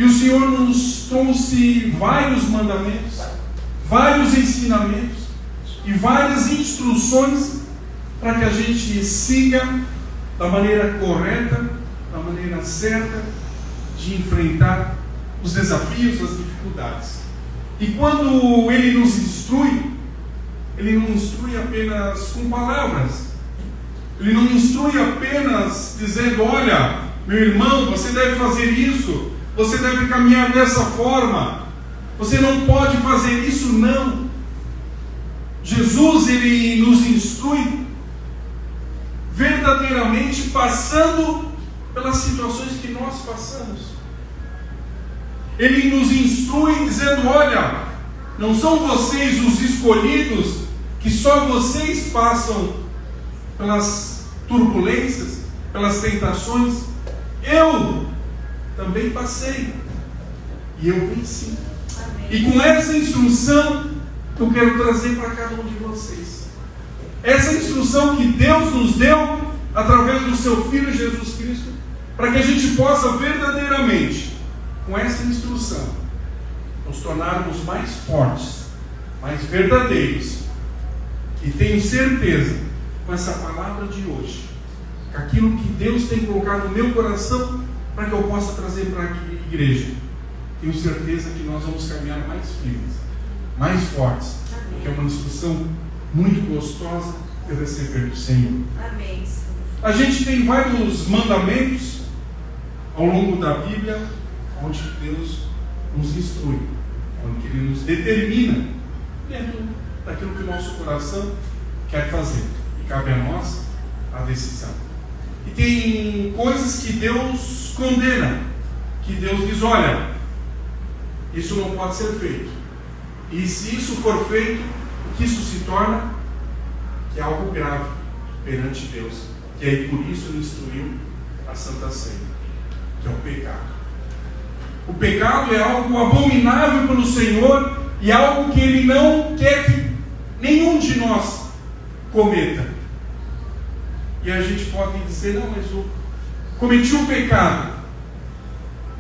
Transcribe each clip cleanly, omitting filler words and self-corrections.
E o Senhor nos trouxe vários mandamentos, vários ensinamentos e várias instruções para que a gente siga da maneira correta, da maneira certa de enfrentar os desafios, as dificuldades. E quando Ele nos instrui, Ele não instrui apenas com palavras. Ele não instrui apenas dizendo: olha, meu irmão, você deve fazer isso, você deve caminhar dessa forma, você não pode fazer isso, não. Jesus, Ele nos instrui verdadeiramente passando pelas situações que nós passamos. Ele nos instrui dizendo: olha, não são vocês os escolhidos, que só vocês passam pelas turbulências, pelas tentações. Eu também passei e eu venci. Amém. E com essa instrução eu quero trazer para cada um de vocês. Essa instrução que Deus nos deu através do seu Filho Jesus Cristo, para que a gente possa verdadeiramente, com essa instrução, nos tornarmos mais fortes, mais verdadeiros. E tenho certeza, com essa palavra de hoje, que aquilo que Deus tem colocado no meu coração, para que eu possa trazer para a igreja, tenho certeza que nós vamos caminhar mais firmes, mais fortes, porque é uma instrução muito gostosa de receber do Senhor. Amém. A gente tem vários mandamentos ao longo da Bíblia, onde Deus nos instrui, onde Ele nos determina dentro daquilo que o nosso coração quer fazer, e cabe a nós a decisão. E tem coisas que Deus condena, que Deus diz: olha, isso não pode ser feito, e se isso for feito, o que isso se torna? Que é algo grave perante Deus, que aí por isso Ele instruiu a Santa Ceia, que é o pecado. O pecado é algo abominável pelo Senhor e algo que Ele não quer que nenhum de nós cometa. E a gente pode dizer: não, mas eu cometi um pecado.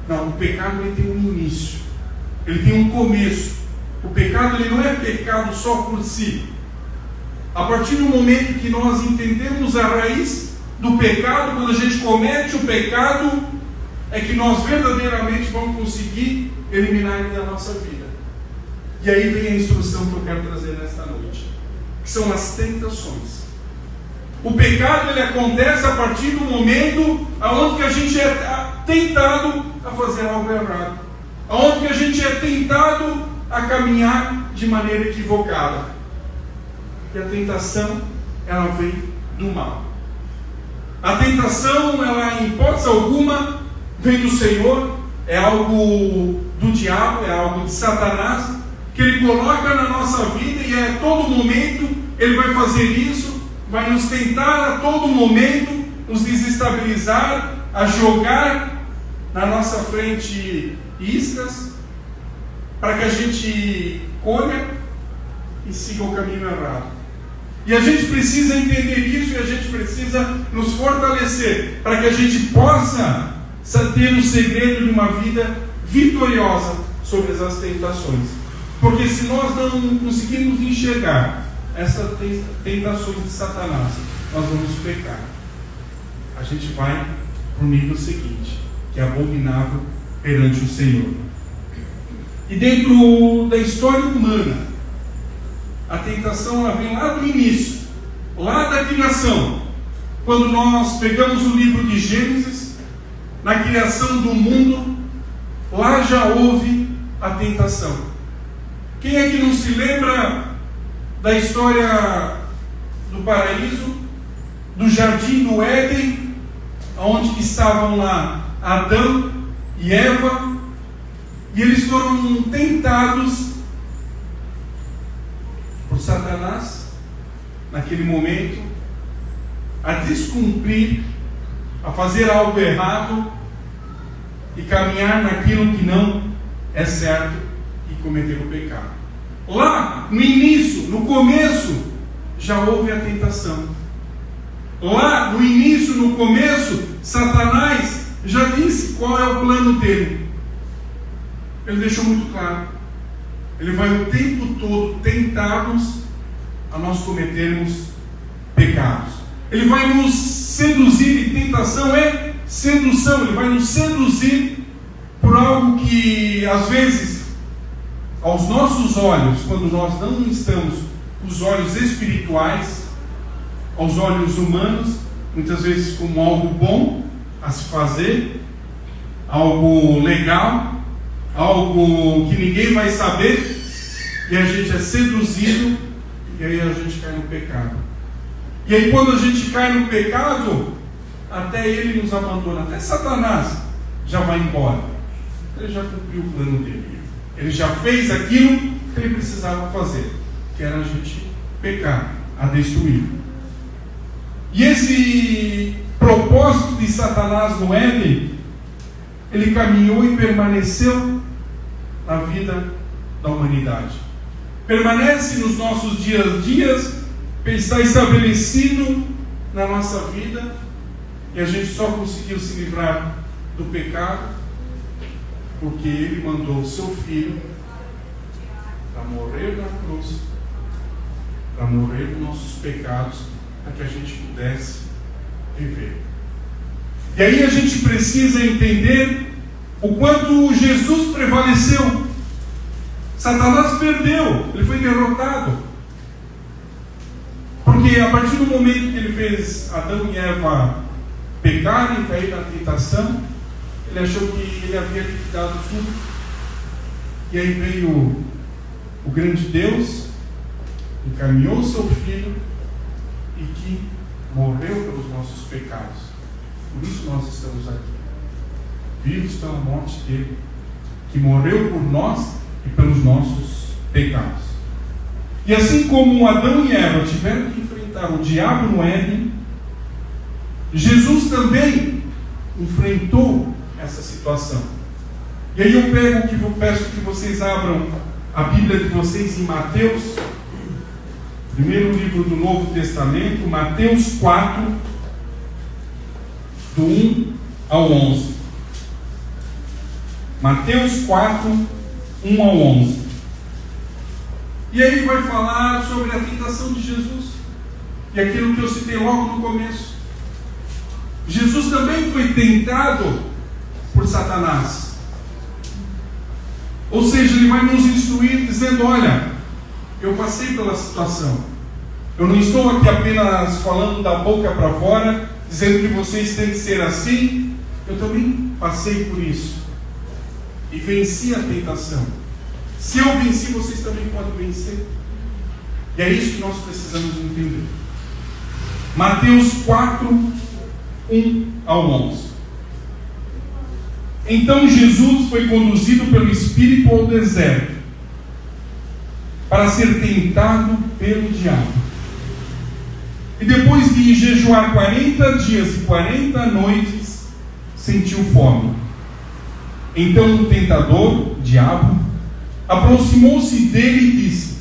Não, o pecado ele tem um início, ele tem um começo. O pecado ele não é pecado só por si. A partir do momento que nós entendemos a raiz do pecado, quando a gente comete o pecado, é que nós verdadeiramente vamos conseguir eliminar ele da nossa vida. E aí vem a instrução que eu quero trazer nesta noite, que são as tentações. O pecado ele acontece a partir do momento onde que a gente é tentado a fazer algo errado, onde que a gente é tentado a caminhar de maneira equivocada. E a tentação, ela vem do mal. A tentação, ela em hipótese alguma vem do Senhor, é algo do diabo, é algo de Satanás, que ele coloca na nossa vida, e a todo momento ele vai fazer isso, vai nos tentar a todo momento, nos desestabilizar, a jogar na nossa frente iscas, para que a gente colha e siga o caminho errado. E a gente precisa entender isso, e a gente precisa nos fortalecer, para que a gente possa ter o segredo de uma vida vitoriosa sobre as tentações. Porque se nós não conseguirmos enxergar essas tentações de Satanás, nós vamos pecar. A gente vai para o nível seguinte, que é abominável perante o Senhor. E dentro da história humana, a tentação ela vem lá do início, lá da criação. Quando nós pegamos o livro de Gênesis, na criação do mundo, lá já houve a tentação. Quem é que não se lembra da história do paraíso, do jardim do Éden, onde que estavam lá Adão e Eva, e eles foram tentados por Satanás, naquele momento, a descumprir, a fazer algo errado e caminhar naquilo que não é certo e cometer o pecado. Lá no início, no começo, já houve a tentação. Lá no início, no começo, Satanás já disse qual é o plano dele. ele deixou muito claro. Ele vai o tempo todo tentar-nos a nós cometermos pecados. Ele vai nos seduzir, e tentação é sedução. Ele vai nos seduzir por algo que, às vezes, aos nossos olhos, quando nós não estamos com os olhos espirituais, aos olhos humanos, muitas vezes como algo bom a se fazer, algo legal, algo que ninguém vai saber, e a gente é seduzido, e aí a gente cai no pecado. E aí quando a gente cai no pecado, até ele nos abandona, até Satanás já vai embora. Ele já cumpriu o plano dele. Ele já fez aquilo que ele precisava fazer, que era a gente pecar, a destruir. E esse propósito de Satanás no Éden, ele caminhou e permaneceu na vida da humanidade. Permanece nos nossos dias, está estabelecido na nossa vida, e a gente só conseguiu se livrar do pecado porque ele mandou o seu filho para morrer na cruz, para morrer nos nossos pecados, para que a gente pudesse viver. E aí a gente precisa entender o quanto Jesus prevaleceu. Satanás perdeu, ele foi derrotado. Porque a partir do momento que ele fez Adão e Eva pecarem e cair na tentação, ele achou que ele havia liquidado tudo. E aí veio o grande Deus, encaminhou o seu filho e que morreu pelos nossos pecados. Por isso nós estamos aqui, vivos pela morte dele, que morreu por nós e pelos nossos pecados. E assim como Adão e Eva tiveram que enfrentar o diabo no Éden, Jesus também enfrentou essa situação. E aí eu peço que vocês abram a Bíblia de vocês em Mateus, primeiro livro do Novo Testamento, Mateus 4, do 1 ao 11. Mateus 4, 1 ao 11. E aí vai falar sobre a tentação de Jesus. E aquilo que eu citei logo no começo. Jesus também foi tentado por Satanás. Ou seja, ele vai nos instruir dizendo: olha, eu passei pela situação. Eu não estou aqui apenas falando da boca para fora, dizendo que vocês têm que ser assim. Eu também passei por isso e venci a tentação. Se eu venci, vocês também podem vencer. E é isso que nós precisamos entender. Mateus 4, 1 ao 11. Então Jesus foi conduzido pelo Espírito ao deserto, para ser tentado pelo diabo. E depois de jejuar 40 dias e 40 noites, sentiu fome. Então o tentador, o diabo, aproximou-se dele e disse: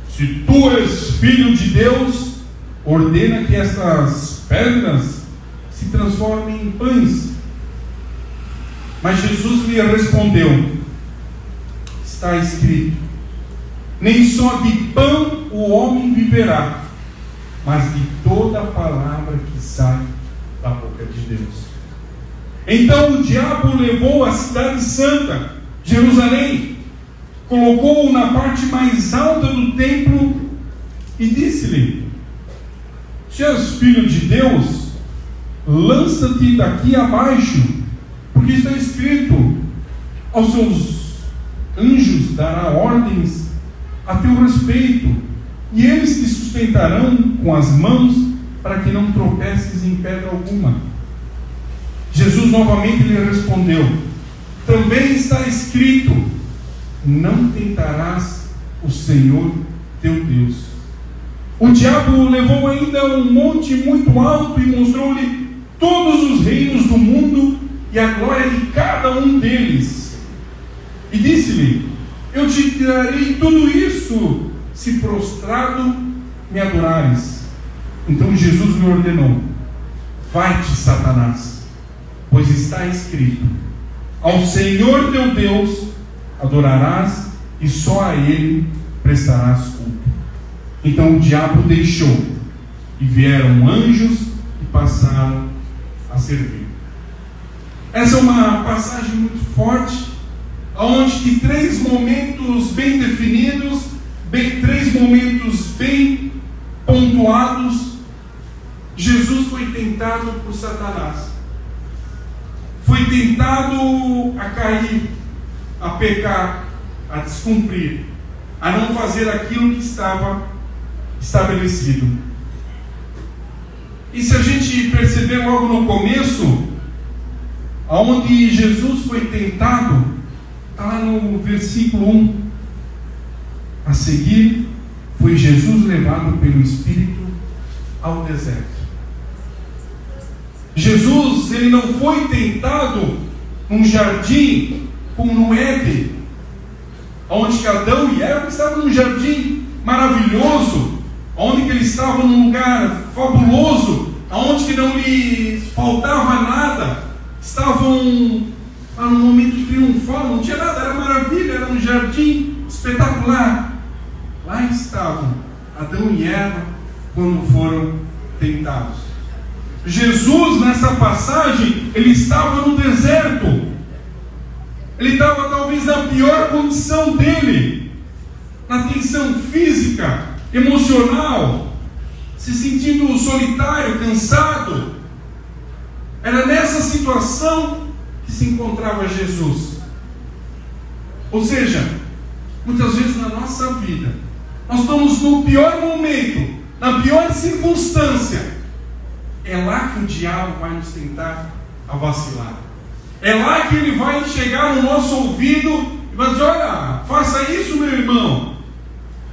se tu és filho de Deus, ordena que estas pedras se transformem em pães. Mas Jesus lhe respondeu: está escrito, nem só de pão o homem viverá, mas de toda a palavra que sai da boca de Deus. Então o diabo levou a cidade santa, Jerusalém, colocou-o na parte mais alta do templo e disse-lhe: se és filho de Deus, lança-te daqui abaixo, porque está escrito: aos seus anjos dará ordens a teu respeito, e eles te sustentarão com as mãos, para que não tropeces em pedra alguma. Jesus novamente lhe respondeu: também está escrito: não tentarás o Senhor teu Deus. O diabo levou ainda a um monte muito alto e mostrou-lhe todos os reinos do mundo e a glória de cada um deles. E disse-lhe: eu te darei tudo isso, se prostrado me adorares. Então Jesus lhe ordenou: vai-te, Satanás, pois está escrito: ao Senhor teu Deus adorarás e só a Ele prestarás culto. Então o diabo deixou, e vieram anjos e passaram a servir. Essa é uma passagem muito forte, onde que 3 momentos bem definidos, 3 momentos bem pontuados, Jesus foi tentado por Satanás. Foi tentado a cair, a pecar, a descumprir, a não fazer aquilo que estava estabelecido. E se a gente perceber logo no começo, aonde Jesus foi tentado, está lá no versículo 1. A seguir, foi Jesus levado pelo Espírito ao deserto. Jesus, ele não foi tentado num jardim como no Éden, onde Adão e Eva estavam num jardim maravilhoso, onde que eles estavam num lugar fabuloso, onde que não lhes faltava nada, estavam lá num momento triunfal, não tinha nada, era maravilha, era um jardim espetacular. Lá estavam Adão e Eva quando foram tentados. Jesus, nessa passagem, ele estava no deserto. Ele estava talvez na pior condição dele, na tensão física, emocional, se sentindo solitário, cansado. Era nessa situação que se encontrava Jesus. Ou seja, muitas vezes na nossa vida, nós estamos no pior momento, na pior circunstância. É lá que o diabo vai nos tentar a vacilar. É lá que ele vai chegar no nosso ouvido e vai dizer: olha, faça isso, meu irmão.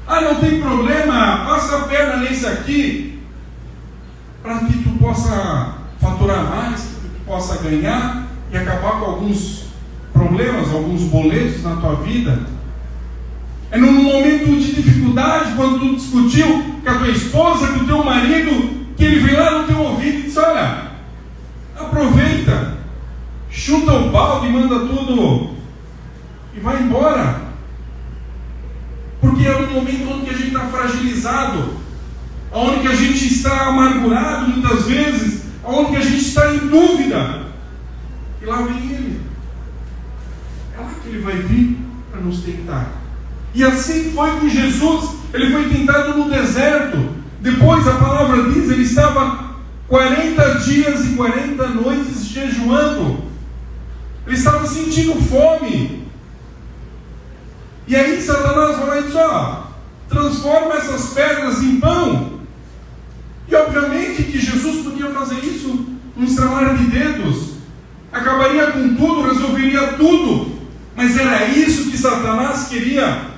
Ah, não tem problema, passa a perna nesse aqui, para que tu possa faturar mais, que tu possa ganhar e acabar com alguns problemas, alguns boletos na tua vida. É num momento de dificuldade, quando tu discutiu com a tua esposa, com o teu marido, que ele vem lá no teu ouvido e diz: olha, aproveita, chuta o balde e manda tudo e vai embora. Porque é um momento onde a gente está fragilizado, onde a gente está amargurado muitas vezes, onde a gente está em dúvida. E lá vem ele. É lá que ele vai vir para nos tentar. E assim foi com Jesus. Ele foi tentado no deserto. Depois a palavra diz, ele estava 40 dias e 40 noites jejuando. Ele estava sentindo fome. E aí Satanás vai lá e diz: ó, transforma essas pedras em pão. E obviamente que Jesus podia fazer isso num estralar de dedos. Acabaria com tudo, resolveria tudo. Mas era isso que Satanás queria.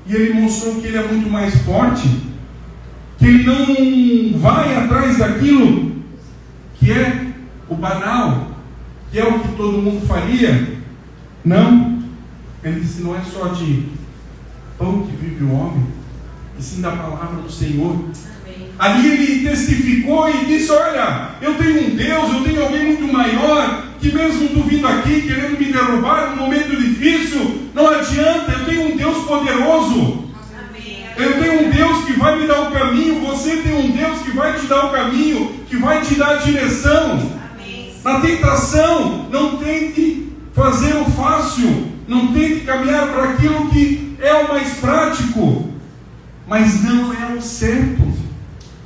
E ele mostrou que ele é muito mais forte, que ele não vai atrás daquilo que é o banal, que é o que todo mundo faria. Não. Ele disse: não é só de pão que vive o homem, e sim da palavra do Senhor. Amém. Ali ele testificou e disse: olha, eu tenho um Deus, eu tenho alguém muito maior, que mesmo tu vindo aqui querendo me derrubar num momento difícil, não adianta, eu tenho um Deus poderoso. Amém. Eu tenho um Deus que vai me dar o caminho, você tem um Deus que vai te dar o caminho, que vai te dar a direção. Amém. Na tentação, não tente fazer o fácil, não tente caminhar para aquilo que é o mais prático, mas não é o certo,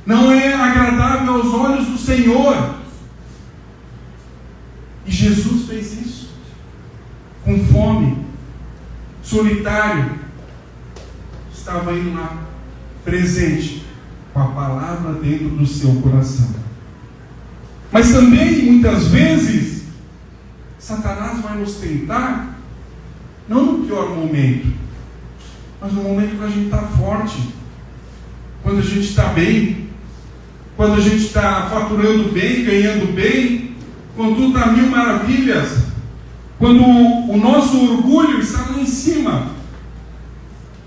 não é agradável aos olhos do Senhor. E Jesus fez isso, com fome, solitário, estava indo lá, presente, com a palavra dentro do seu coração. Mas também, muitas vezes, Satanás vai nos tentar, não no pior momento, mas no momento que a gente está forte, quando a gente está bem, quando a gente está faturando bem, ganhando bem, quando tudo está mil maravilhas, quando o nosso orgulho está lá em cima,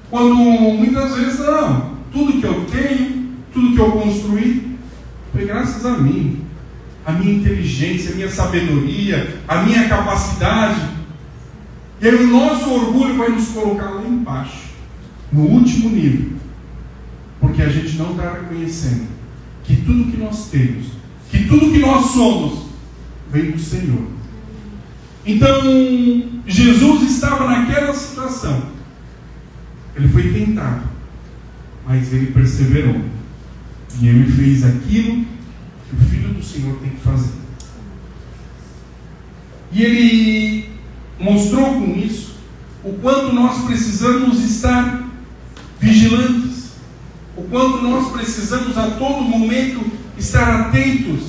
quando muitas vezes não, tudo que eu tenho, tudo que eu construí, foi graças a mim, a minha inteligência, a minha sabedoria, a minha capacidade. E aí o nosso orgulho vai nos colocar lá embaixo, no último nível, porque a gente não está reconhecendo que tudo que nós temos, que tudo que nós somos, vem do Senhor. Então, Jesus estava naquela situação. Ele foi tentado, mas ele perseverou. E ele fez aquilo que o Filho do Senhor tem que fazer. E ele mostrou com isso o quanto nós precisamos estar vigilantes, o quanto nós precisamos a todo momento estar atentos,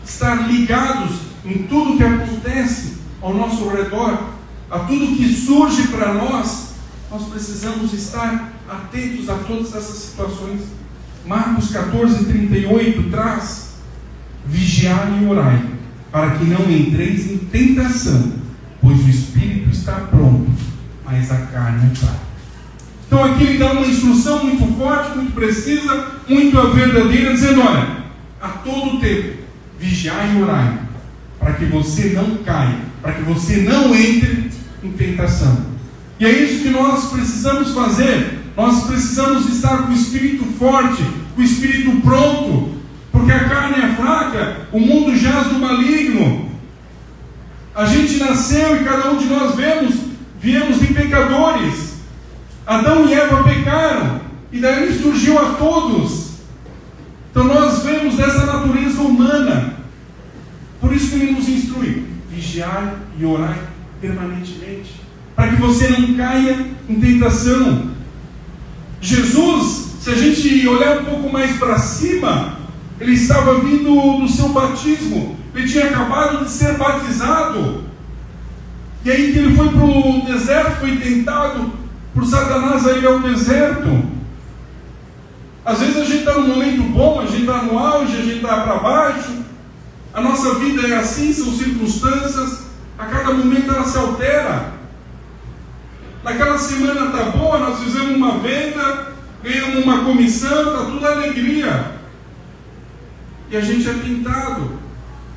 estar ligados em tudo que acontece ao nosso redor, a tudo que surge para nós. Nós precisamos estar atentos a todas essas situações. Marcos 14:38 traz: vigiai e orai, para que não entreis em tentação, pois o espírito está pronto, mas a carne é fraca. Então aqui ele dá uma instrução muito forte, muito precisa, muito verdadeira, dizendo: olha, a todo tempo, vigiai e orai, para que você não caia, para que você não entre em tentação. E é isso que nós precisamos fazer. Nós precisamos estar com o espírito forte, com o espírito pronto, porque a carne é fraca, o mundo jaz do maligno. A gente nasceu e cada um de nós viemos de pecadores. Adão e Eva pecaram, e daí surgiu a todos. Então nós vemos dessa natureza humana. Por isso que ele nos instrui: vigiai e orai permanentemente, para que você não caia em tentação. Jesus, se a gente olhar um pouco mais para cima, ele estava vindo do seu batismo, ele tinha acabado de ser batizado, e aí que ele foi para o deserto, foi tentado por Satanás a ir ao deserto. Às vezes a gente está num momento bom, a gente está no auge, a gente está para baixo, a nossa vida é assim, são circunstâncias, a cada momento ela se altera. Naquela semana está boa, nós fizemos uma venda, ganhamos uma comissão, está tudo alegria. E a gente é tentado.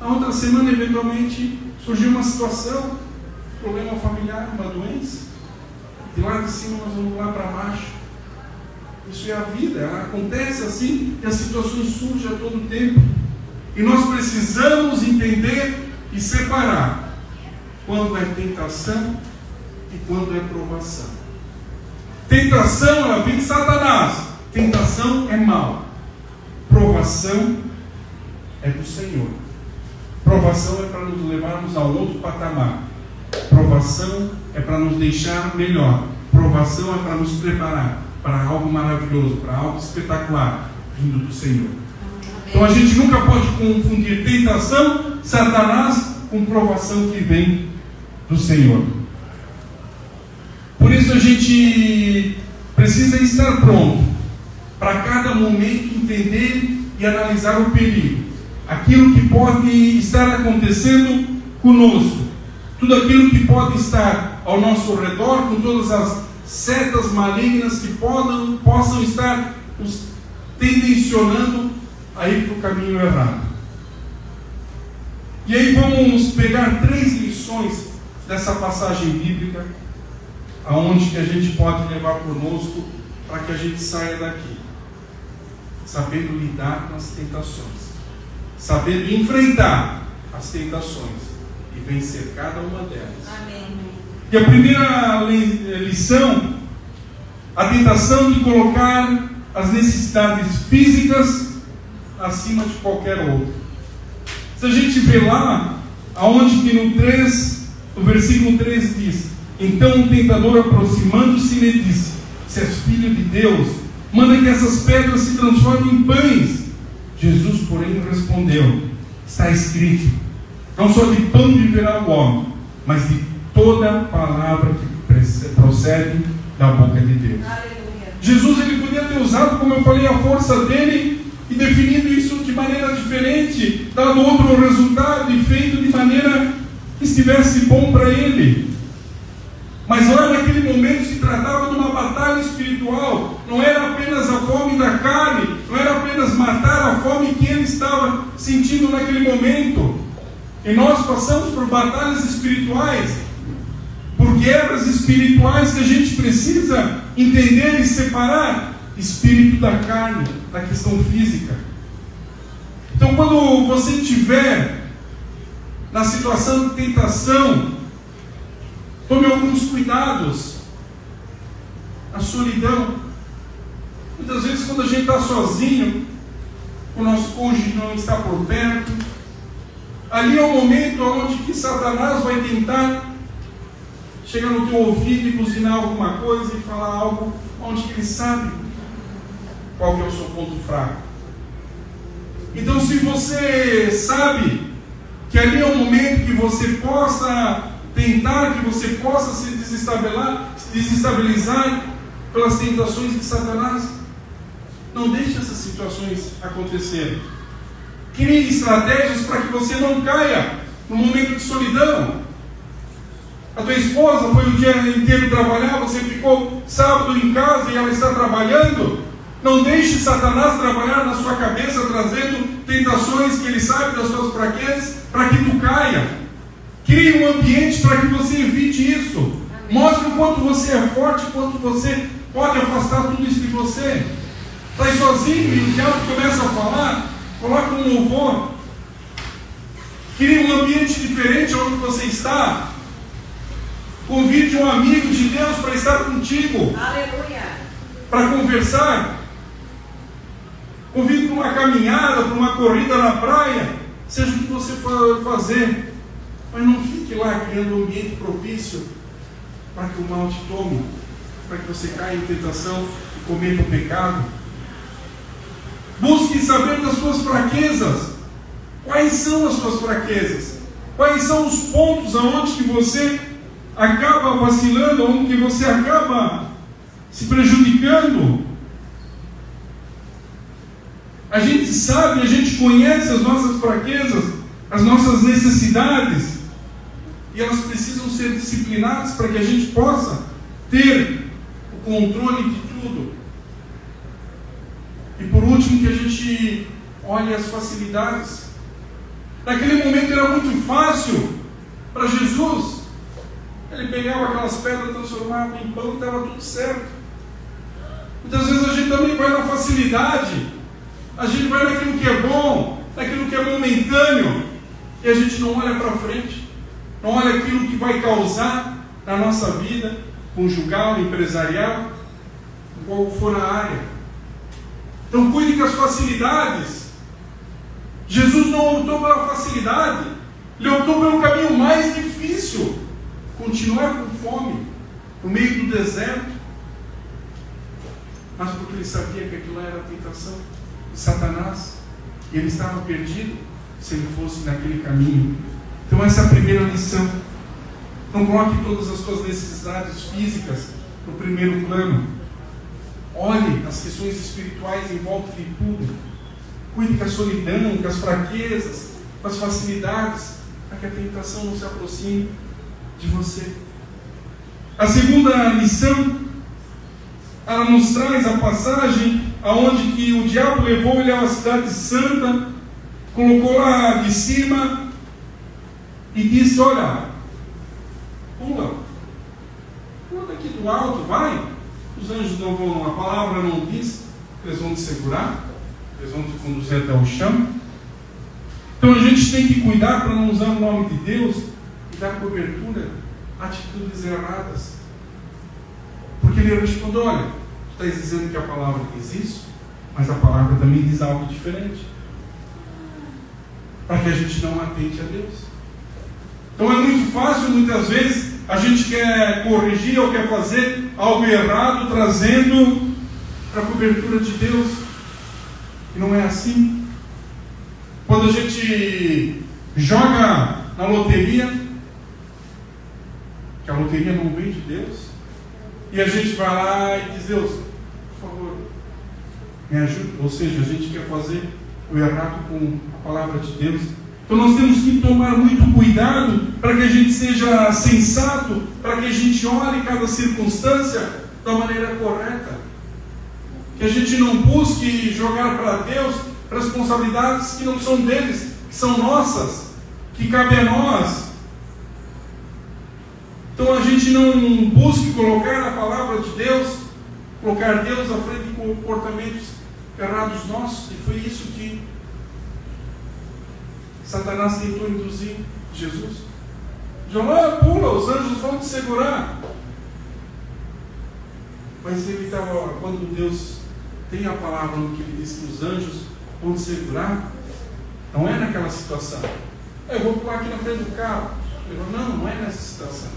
Na outra semana, eventualmente, surgiu uma situação, problema familiar, uma doença. De lá de cima nós vamos lá para baixo. Isso é a vida, ela acontece assim, e as situações surgem a todo tempo. E nós precisamos entender e separar quando é tentação e quando é provação. Tentação, ela vem de Satanás. Tentação é mal. Provação é do Senhor. Provação é para nos levarmos a outro patamar. Provação é para nos deixar melhor. Provação é para nos preparar para algo maravilhoso, para algo espetacular vindo do Senhor. Então a gente nunca pode confundir tentação, Satanás, com provação que vem do Senhor. Por isso a gente precisa estar pronto para cada momento entender e analisar o perigo, aquilo que pode estar acontecendo conosco, tudo aquilo que pode estar ao nosso redor, com todas as setas malignas que possam estar nos tendencionando a ir para o caminho errado. E aí vamos pegar 3 lições dessa passagem bíblica, aonde que a gente pode levar conosco para que a gente saia daqui, sabendo lidar com as tentações, sabendo enfrentar as tentações e vencer cada uma delas. Amém. E a primeira lição, a tentação de colocar as necessidades físicas acima de qualquer outra. Se a gente vê lá, aonde que no versículo 3 diz: então o tentador, aproximando-se, lhe disse: se és filho de Deus, manda que essas pedras se transformem em pães. Jesus, porém, respondeu: está escrito, não só de pão viverá o homem, mas de toda palavra que procede da boca de Deus. Aleluia. Jesus, ele podia ter usado, como eu falei, a força dele e definido isso de maneira diferente, dado outro resultado e feito de maneira que estivesse bom para ele. Mas lá naquele momento se tratava de uma batalha espiritual. Não era apenas a fome da carne, não era apenas matar a fome que ele estava sentindo naquele momento. E nós passamos por batalhas espirituais, porque guerras espirituais que a gente precisa entender e separar espírito da carne, da questão física. Então, quando você estiver na situação de tentação, tome alguns cuidados. A solidão. Muitas vezes, quando a gente está sozinho, o nosso cônjuge não está por perto, ali é o momento onde que Satanás vai tentar chegar no teu ouvido e buzinar alguma coisa e falar algo onde que ele sabe qual que é o seu ponto fraco. Então, se você sabe que ali é o momento que você possa tentar, que você possa se desestabilizar pelas tentações de Satanás, não deixe essas situações acontecerem. Crie estratégias para que você não caia no momento de solidão. A tua esposa foi o dia inteiro trabalhar, você ficou sábado em casa e ela está trabalhando. Não deixe Satanás trabalhar na sua cabeça, trazendo tentações que ele sabe das suas fraquezas, para que tu caia. Crie um ambiente para que você evite isso. Mostre o quanto você é forte, o quanto você pode afastar tudo isso de você. Está aí sozinho e o diabo começa a falar, coloca um louvor. Crie um ambiente diferente onde você está. Convide um amigo de Deus para estar contigo. Aleluia. Para conversar. Convide para uma caminhada, para uma corrida na praia. Seja o que você for fazer. Mas não fique lá criando um ambiente propício para que o mal te tome, para que você caia em tentação e cometa o pecado. Busque saber das suas fraquezas. Quais são as suas fraquezas? Quais são os pontos aonde que você acaba vacilando, onde que você acaba se prejudicando? A gente sabe, a gente conhece as nossas fraquezas, as nossas necessidades, e elas precisam ser disciplinadas para que a gente possa ter o controle de tudo. E por último, que a gente olhe as facilidades. Naquele momento era muito fácil para Jesus. Ele pegava aquelas pedras, transformava em pão e estava tudo certo. Muitas vezes a gente também vai na facilidade. A gente vai naquilo que é bom, naquilo que é momentâneo, e a gente não olha para frente, não olha aquilo que vai causar na nossa vida, conjugal, empresarial, qual for a área. Então cuide com as facilidades. Jesus não optou pela facilidade, ele optou pelo caminho mais difícil, continuar com fome, no meio do deserto, mas porque ele sabia que aquilo era a tentação de Satanás, e ele estava perdido se ele fosse naquele caminho. Então essa é a primeira lição. Não coloque todas as suas necessidades físicas no primeiro plano. Olhe as questões espirituais em volta de tudo. Cuide com a solidão, com as fraquezas, com as facilidades, para que a tentação não se aproxime de você. A segunda lição, ela nos traz a passagem aonde que o diabo levou ele a uma cidade santa, colocou lá de cima e disse: olha, pula daqui do alto, vai. Os anjos não vão, a palavra não diz, eles vão te segurar, eles vão te conduzir até o chão. Então a gente tem que cuidar para não usar o nome de Deus e dar cobertura a atitudes erradas. Porque ele respondeu: olha, tu estás dizendo que a palavra diz isso, mas a palavra também diz algo diferente, para que a gente não atente a Deus. Então é muito fácil, muitas vezes, a gente quer corrigir ou quer fazer algo errado, trazendo para a cobertura de Deus. E não é assim. Quando a gente joga na loteria, que a loteria não vem de Deus, e a gente vai lá e diz: Deus, por favor, me ajuda. Ou seja, a gente quer fazer o errado com a palavra de Deus. Então nós temos que tomar muito cuidado para que a gente seja sensato, para que a gente olhe cada circunstância da maneira correta. Que a gente não busque jogar para Deus responsabilidades que não são deles, que são nossas, que cabem a nós. Então a gente não busque colocar a palavra de Deus, colocar Deus à frente de comportamentos errados nossos. E foi isso que Satanás tentou induzir Jesus. João, pula, os anjos vão te segurar. Mas ele estava, quando Deus tem a palavra no que ele diz que os anjos vão te segurar, não é naquela situação. Eu vou pular aqui na frente do carro. Ele falou, não é nessa situação.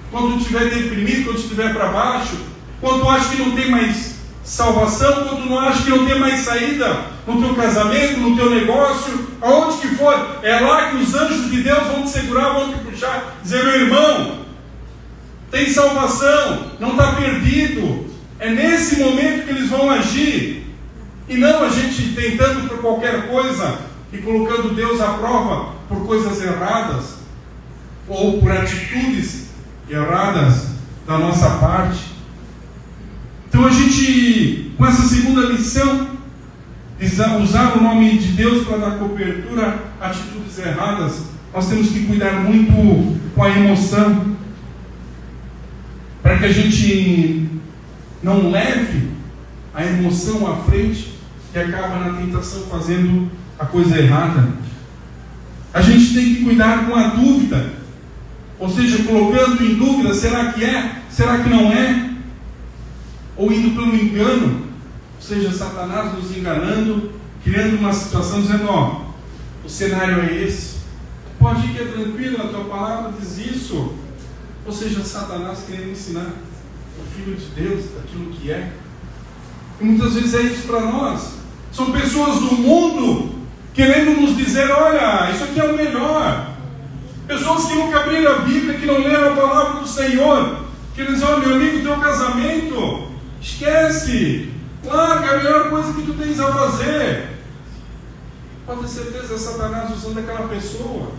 Quando tu estiver deprimido, quando tu estiver para baixo, quando tu acha que não tem mais salvação, quando tu não acha que não tem mais saída no teu casamento, no teu negócio, aonde que for, é lá que os anjos de Deus vão te segurar, vão te puxar, dizer, meu irmão, tem salvação, não está perdido. É nesse momento que eles vão agir, e não a gente tentando por qualquer coisa e colocando Deus à prova por coisas erradas ou por atitudes erradas da nossa parte. Então a gente, com essa segunda lição, usar o nome de Deus para dar cobertura a atitudes erradas, nós temos que cuidar muito com a emoção, para que a gente não leve a emoção à frente e acaba na tentação fazendo a coisa errada. A gente tem que cuidar com a dúvida, ou seja, colocando em dúvida, será que é? Será que não é? Ou indo pelo engano, ou seja, Satanás nos enganando, criando uma situação dizendo, o cenário é esse, pode ir que é tranquilo, a tua palavra diz isso. Ou seja, Satanás querendo ensinar o Filho de Deus daquilo que é. E muitas vezes é isso para nós. São pessoas do mundo querendo nos dizer, olha, isso aqui é o melhor. Pessoas que nunca abriram a Bíblia, que não leram a palavra do Senhor, que dizem, olha, meu amigo, teu casamento, esquece, larga, a melhor coisa que tu tens a fazer. Pode ter certeza, é Satanás usando aquela pessoa.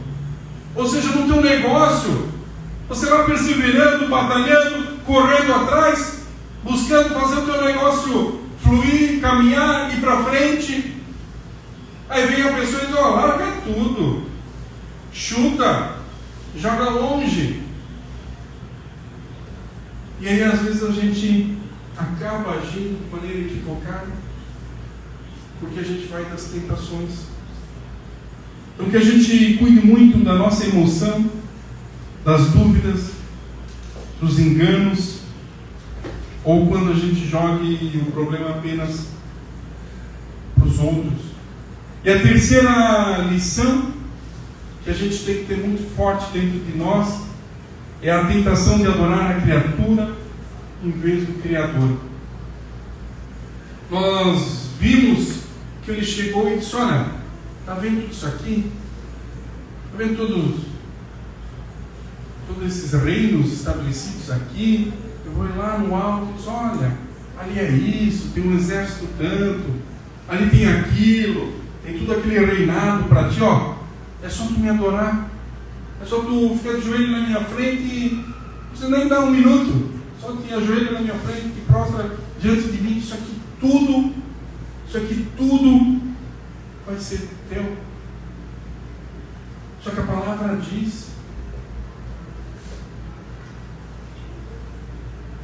Ou seja, no teu negócio, você vai perseverando, batalhando, correndo atrás, buscando fazer o teu negócio fluir, caminhar, ir para frente. Aí vem a pessoa e diz, larga tudo, chuta, joga longe. E aí às vezes a gente acaba agindo de maneira equivocada, porque a gente vai das tentações. Então que a gente cuide muito da nossa emoção, das dúvidas, dos enganos, ou quando a gente jogue o problema apenas para os outros. E a terceira lição que a gente tem que ter muito forte dentro de nós é a tentação de adorar a criatura em vez do Criador. Nós vimos que ele chegou e disse, olha, está vendo tudo isso aqui? Está vendo todos esses reinos estabelecidos aqui? Eu vou ir lá no alto e diz, olha, ali é isso, tem um exército tanto, ali tem aquilo, tem tudo aquele reinado para ti, é só tu me adorar, é só tu ficar de joelho na minha frente e não precisa nem dar um minuto, só te ajoelha na minha frente e prostra diante de mim, isso aqui tudo vai ser teu. Só que a palavra diz,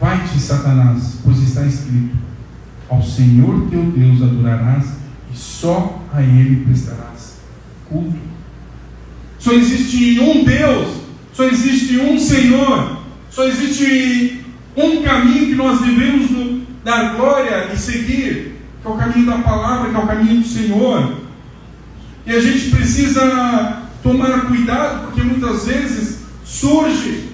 vai-te, Satanás, pois está escrito, ao Senhor teu Deus adorarás e só a Ele prestarás culto. Só existe um Deus, só existe um Senhor, só existe um caminho que nós devemos dar glória e seguir, que é o caminho da palavra, que é o caminho do Senhor. E a gente precisa tomar cuidado, porque muitas vezes surge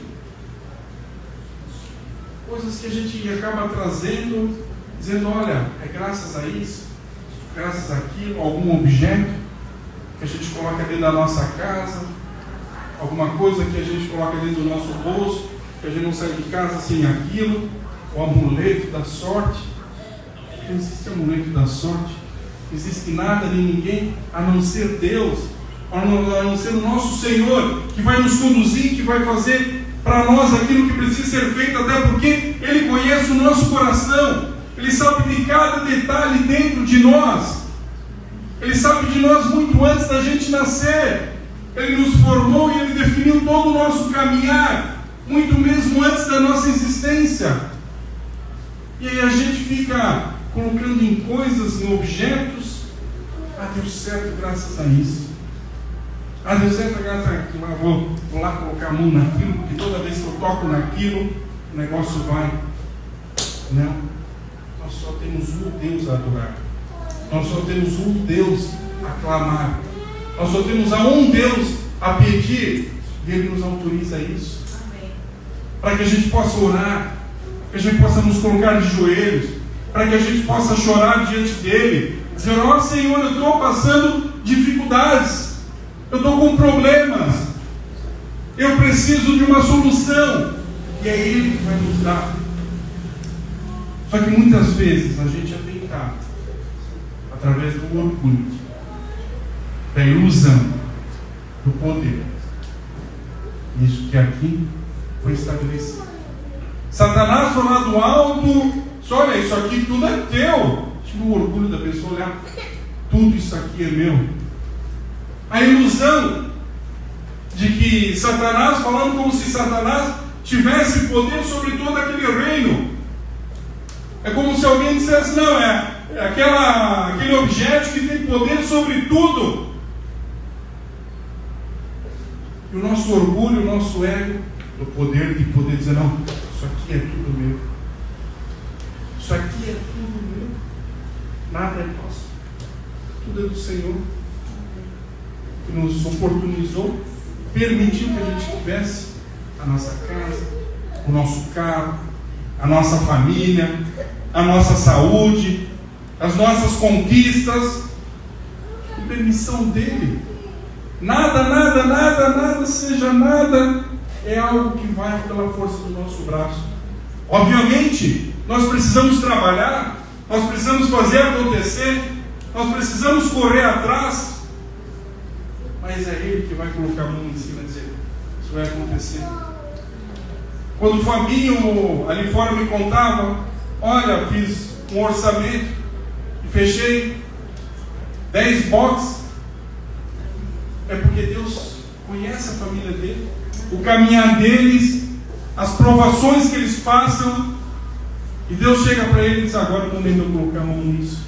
coisas que a gente acaba trazendo, dizendo, olha, é graças a isso, graças àquilo, algum objeto que a gente coloca dentro da nossa casa, alguma coisa que a gente coloca dentro do nosso bolso, que a gente não sai de casa sem aquilo, o amuleto da sorte. Não existe amuleto da sorte, não existe nada nem ninguém a não ser Deus, a não ser o nosso Senhor, que vai nos conduzir, que vai fazer para nós aquilo que precisa ser feito, até porque Ele conhece o nosso coração, Ele sabe de cada detalhe dentro de nós, Ele sabe de nós muito antes da gente nascer, Ele nos formou e Ele definiu todo o nosso caminhar. muito mesmo antes da nossa existência. E aí a gente fica colocando em coisas, em objetos. Deu certo graças a isso. Deu certo graças a aquilo. Vou lá colocar a mão naquilo, porque toda vez que eu toco naquilo, o negócio vai. Não. Nós só temos um Deus a adorar. Nós só temos um Deus a clamar. Nós só temos a um Deus a pedir. E Ele nos autoriza isso. Amém. Para que a gente possa orar, que a gente possa nos colocar de joelhos, para que a gente possa chorar diante dEle, dizer: ó Senhor, eu estou passando dificuldades, eu estou com problemas, eu preciso de uma solução, e é Ele que vai nos dar. Só que muitas vezes a gente é tentado, através do orgulho, da ilusão, do poder. Isso que aqui foi estabelecido. Satanás foi lá do alto: olha, isso aqui tudo é teu. Tira o orgulho da pessoa olhar: tudo isso aqui é meu. A ilusão de que Satanás, falando como se Satanás tivesse poder sobre todo aquele reino. É como se alguém dissesse: não, é aquele objeto que tem poder sobre tudo. E o nosso orgulho, o nosso ego, o poder de poder dizer: não, isso aqui é tudo meu. Isso aqui é tudo meu. Nada é nosso. Tudo é do Senhor. Que nos oportunizou, permitiu que a gente tivesse a nossa casa, o nosso carro, a nossa família, a nossa saúde, as nossas conquistas. Com permissão dele. Nada, seja nada, é algo que vai pela força do nosso braço. Obviamente, nós precisamos trabalhar, nós precisamos fazer acontecer, nós precisamos correr atrás, mas é Ele que vai colocar a mão em cima e dizer: isso vai acontecer. Quando o Fabinho ali fora me contava: olha, fiz um orçamento e fechei 10 boxes. É porque Deus conhece a família dele, o caminhar deles, as provações que eles passam, e Deus chega para ele e diz: agora é o momento de eu colocar a mão nisso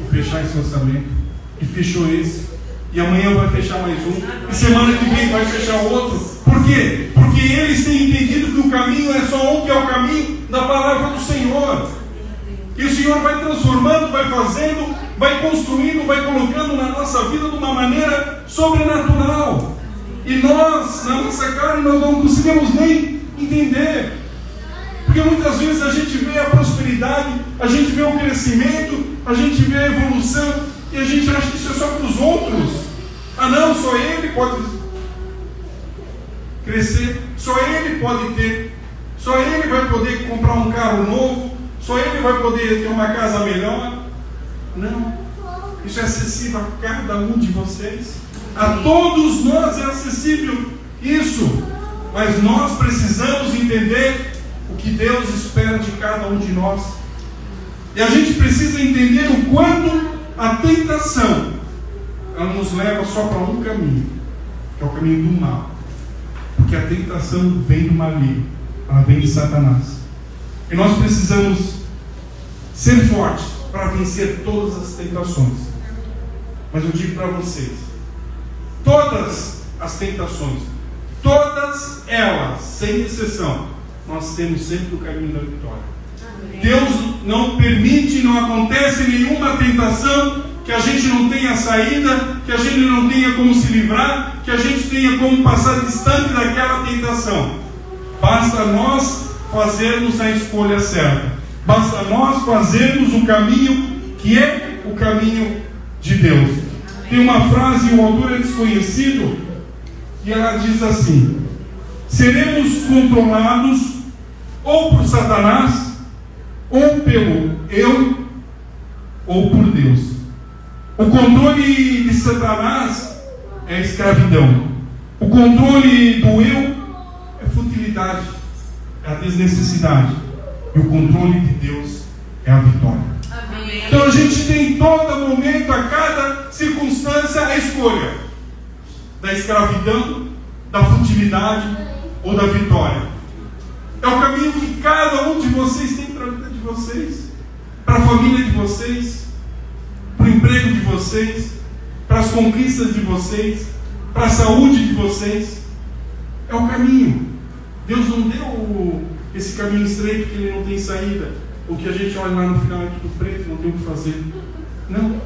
e fechar esse orçamento. E fechou esse, e amanhã vai fechar mais um, e semana que vem vai fechar outro. Por quê? Porque eles têm entendido que o caminho é só um, que é o caminho da palavra do Senhor. E o Senhor vai transformando, vai fazendo, vai construindo, vai colocando na nossa vida de uma maneira sobrenatural. E nós, na nossa carne, nós não conseguimos nem entender. Porque muitas vezes a gente vê a prosperidade, a gente vê o crescimento, a gente vê a evolução, e a gente acha que isso é só para os outros. Não, só ele pode crescer, só ele pode ter, só ele vai poder comprar um carro novo, só ele vai poder ter uma casa melhor. Não, isso é acessível a cada um de vocês, a todos nós é acessível isso, mas nós precisamos entender o que Deus espera de cada um de nós, e a gente precisa entender o quanto a tentação, ela nos leva só para um caminho, que é o caminho do mal, porque a tentação vem do maligno, ela vem de Satanás, e nós precisamos ser fortes para vencer todas as tentações. Mas eu digo para vocês, todas as tentações, todas elas, sem exceção, nós temos sempre o caminho da vitória. Amém. Deus não permite, não acontece nenhuma tentação que a gente não tenha saída, que a gente não tenha como se livrar, que a gente tenha como passar distante daquela tentação. Basta nós fazermos a escolha certa. Basta nós fazermos o caminho que é o caminho de Deus. Tem uma frase, o autor é desconhecido, e ela diz assim: seremos controlados ou por Satanás, ou pelo eu, ou por Deus. O controle de Satanás é a escravidão. O controle do eu é futilidade, é a desnecessidade. E o controle de Deus é a vitória. Amém. Então a gente tem em todo momento, a cada circunstância, a escolha da escravidão, da futilidade ou da vitória? É o caminho que cada um de vocês tem para a vida de vocês, para a família de vocês, para o emprego de vocês, para as conquistas de vocês, para a saúde de vocês. É o caminho. Deus não deu esse caminho estreito que ele não tem saída, o que a gente olha lá no final é tudo preto, não tem o que fazer. Não.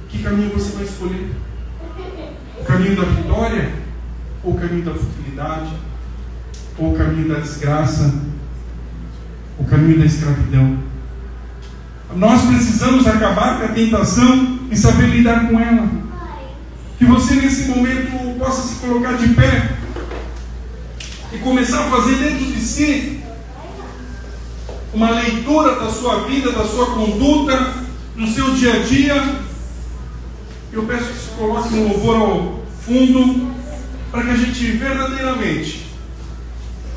Que caminho você vai escolher? O caminho da vitória? Ou o caminho da futilidade? Ou o caminho da desgraça? O caminho da escravidão? Nós precisamos acabar com a tentação e saber lidar com ela. Que você nesse momento possa se colocar de pé e começar a fazer dentro de si uma leitura da sua vida, da sua conduta, do seu dia a dia. Eu peço que se coloque no louvor ao fundo, para que a gente verdadeiramente,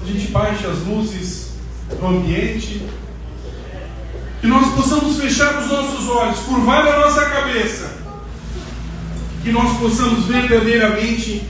a gente baixe as luzes do ambiente, que nós possamos fechar os nossos olhos, curvar a nossa cabeça, que nós possamos verdadeiramente